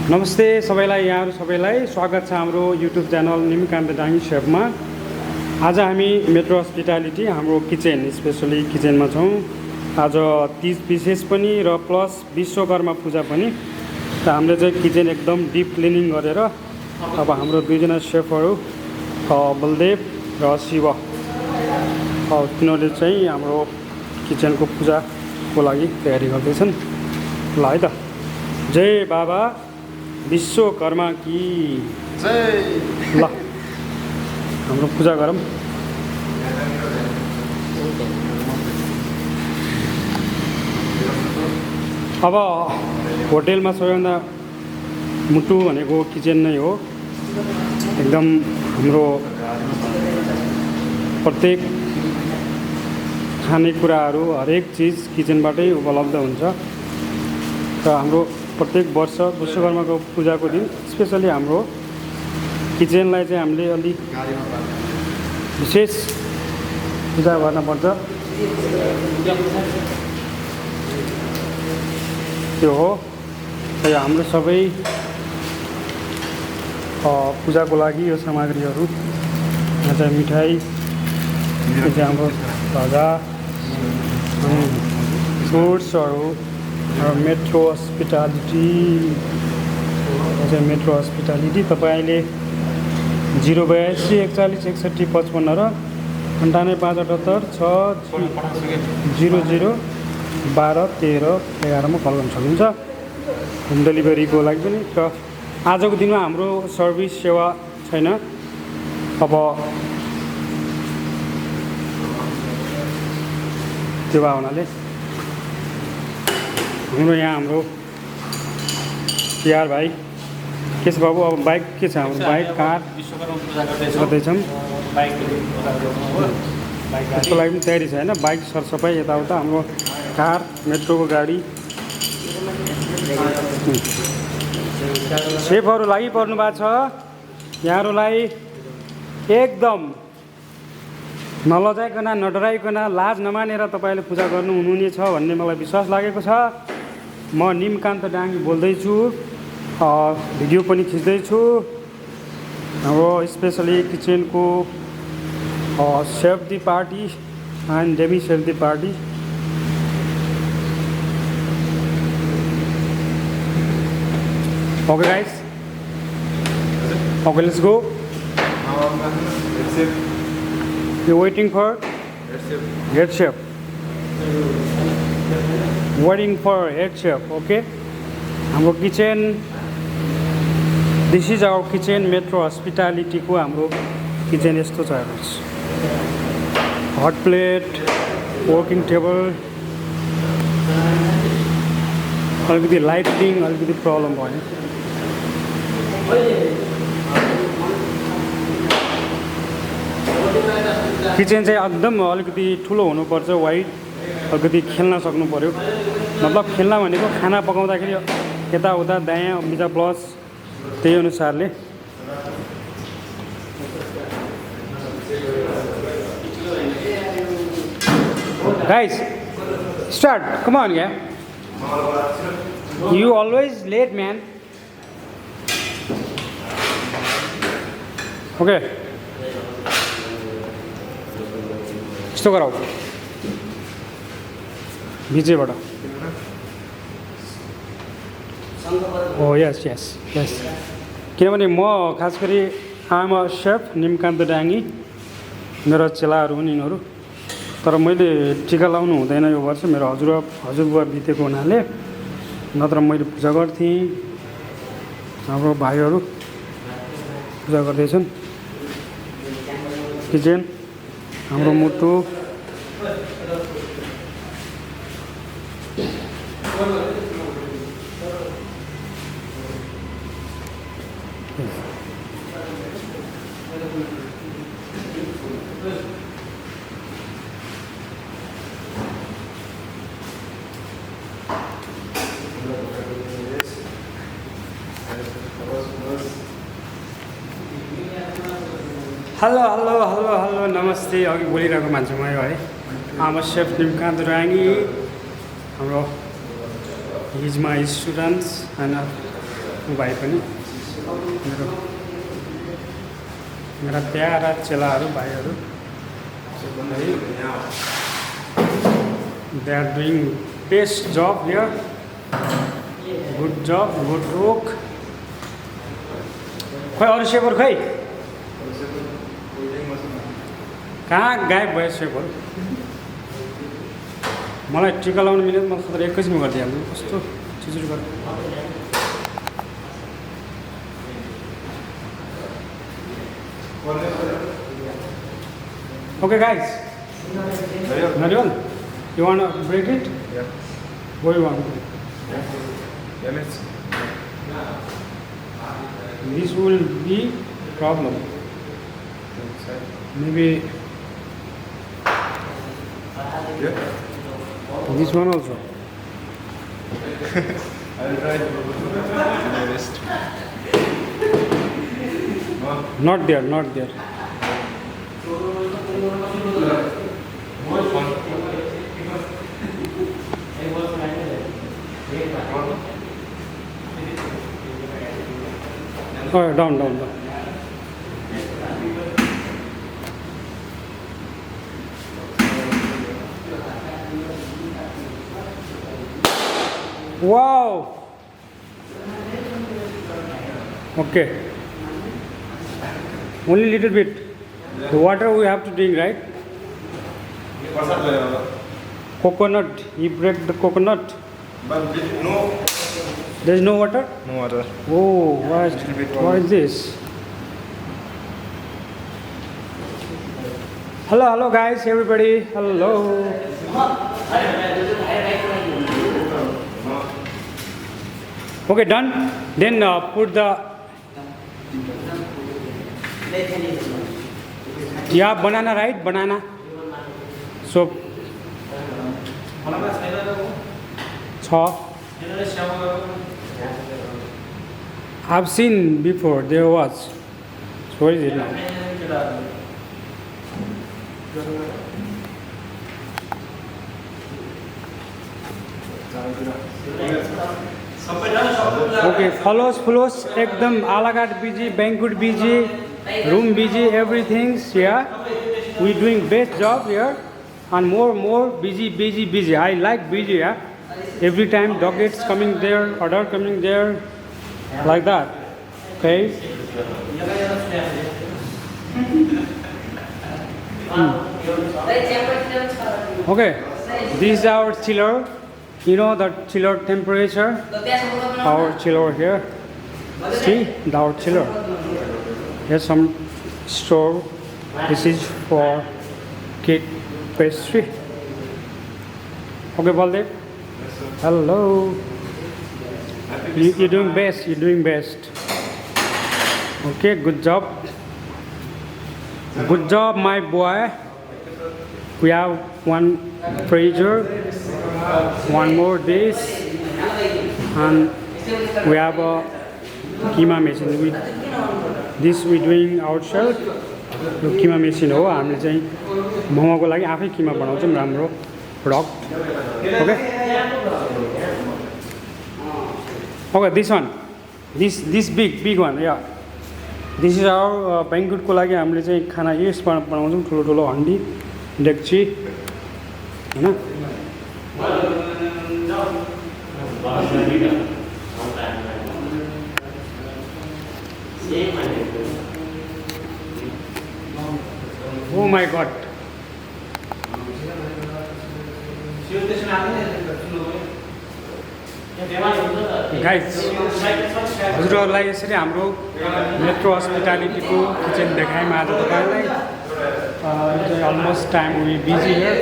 नमस्ते सबैलाई, यहाँहरु सबैलाई स्वागत छ हाम्रो युट्युब च्यानल निमकान्त डाङ्गी शेफमा। आज हामी मेट्रो हस्पिटालिटी हाम्रो किचन स्पेशली किचनमा छौं। आज तीज विशेष पनि र प्लस विश्वकर्मा पूजा पनि। त हामीले चाहिँ किचन एकदम डिप क्लिनिङ गरेर अब हाम्रो दुईजना शेफहरु बलदेव र शिव तिनीहरूले चाहिँ हाम्रो किचनको पूजाको लागि तयारी गर्दैछन्। ल है त, जय बाबा विश्वकर्मा की जय। ल हाम्रो पूजा गरौँ। अब होटेलमा सबैभन्दा मुटु भनेको किचन नै हो। एकदम हाम्रो प्रत्येक खानेकुराहरू हरेक चिज किचनबाटै उपलब्ध हुन्छ। र हाम्रो प्रत्येक वर्ष विश्वकर्माको पूजाको दिन स्पेशली हाम्रो किचनलाई चाहिँ हामीले अलिक विशेष पूजा गर्नुपर्छ। त्यो हो यो हाम्रो सबै पूजाको लागि यो सामग्रीहरू। यहाँ चाहिँ मिठाई, यो चाहिँ हाम्रो भाजा, फ्रुट्सहरू, मेट्रो हस्पिटालिटी मेट्रो हस्पिटालिटी। तपाईले 082 41 61 55 र 9858760012 13 11 मा कल गर्न सक्नुहुन्छ होम डेलिभरीको लागि पनि। र आजको दिनमा हाम्रो सर्भिस सेवा छैन। अब त्यो हुनाले हाम्रो यहाँ हाम्रो यार भाइ के छ बाबु? अब बाइक के छ? हाम्रो बाइक कार विश्वकर्मा पूजा गर्दैछौँ। त्यसको लागि पनि तयारी छ होइन? बाइक सरसफाइ यताउता, हाम्रो कार मेट्रोको गाडी। सेफहरू लागि पर्नु भएको छ। यहाँहरूलाई एकदम नलजाइकन नडराइकन लाज नमानेर तपाईँले पूजा गर्नु हुनुहुनेछ भन्ने मलाई विश्वास लागेको छ। म निमकान्त डाङ्गी बोल्दैछु, भिडियो पनि खिच्दैछु। हाम्रो स्पेसली किचनको safe the party and Demi safe the party. Okay guys, okay let's go. You're waiting for head chef. Waiting for head chef. Okay. हाम्रो kitchen, this is our kitchen metro हस्पिटालिटीको हाम्रो kitchen यस्तो छ हेर्नुहोस्। Hot plate, working table, अलिकति lighting अलिकति problem भयो। Kitchen चाहिँ एकदम अलिकति ठुलो हुनुपर्छ, वाइड, अलिकति खेल्न सक्नु पर्यो। मतलब खेल्न भनेको खाना पकाउँदाखेरि यताउता दायाँ बिचा प्लस त्यही अनुसारले। Guys start, come on yeah, you always late man. Okay, यस्तो गराऊ भिजेबाट। हो यस यस यस, किनभने म खास गरी आम अ सेफ निमकान्त डाङ्गी, मेरो चेलाहरू हुन् यिनीहरू। तर मैले टिका लाउनु हुँदैन यो वर्ष, मेरो हजुरबुवा बितेको हुनाले, नत्र मैले पूजा गर्थेँ। हाम्रो भाइहरू पूजा गर्दैछन्। किचन हाम्रो मुटु हेलो हेलो हेलो हेलो नमस्ते। अघि बोलिरहेको मान्छे म है, आम सेफ निमकान्त डाङ्गी। हाम्रो हिज माई स्टुडेन्ट्स एन्ड भाइ पनि मेरा प्यारा चेलाहरू भाइहरू they are doing best job here good job good work खै अरू सेपर खै कहाँ गायब भयो सेपर मलाई टिका लाउनु मिलेन म त एकैछिनमा गरिदिइहाल्छु कस्तो चिजहरू गर्नु Okay guys, ready on? You want to break it? Yeah. What do you want? Yeah, let's. This will be problem. Maybe Yeah. this one also. I'll try my best. Not there, not there. Oh, down, down, down. Wow. Okay. Only little bit. The water we have to drink, right? Coconut. You break the coconut. But no. There is no water? No water. Oh, what is this? Hello, hello guys, everybody. Hello. Okay, done. Then put the... Yeah, banana, right? Banana. So... I've seen before, there was. So what is it now? Okay, follows, ekdam alagat busy, banquet busy, room busy, everything. Yeah, we doing best job here, and more busy. I like busy. Yeah, every time dockets coming there, order coming there, like that. Okay. Okay, this is our chiller. You know the chiller temperature? Our chiller here. See, our chiller. Here's some store. This is for cake pastry. Okay, Baldev. Hello. You're doing best. You're doing best. Okay, good job. Good job, my boy. We have one freezer, one more dish, and we have a keema machine. This we doing ourselves. यो किमा machine हो हामीले चाहिँ मोमोको लागि आफै किमा बनाउँछौँ राम्रो product okay Okay, this one, this big one, yeah. This is our banquet को लागि हामीले चाहिँ खाना यसमा बनाउँछौँ ठुलो हन्डी डेक्ची हैन Oh my god. Guys, हजुरहरूलाई यसरी हाम्रो मेट्रो हस्पिटालिटीको किचन देखाएँ आज तपाईलाई almost time we busy here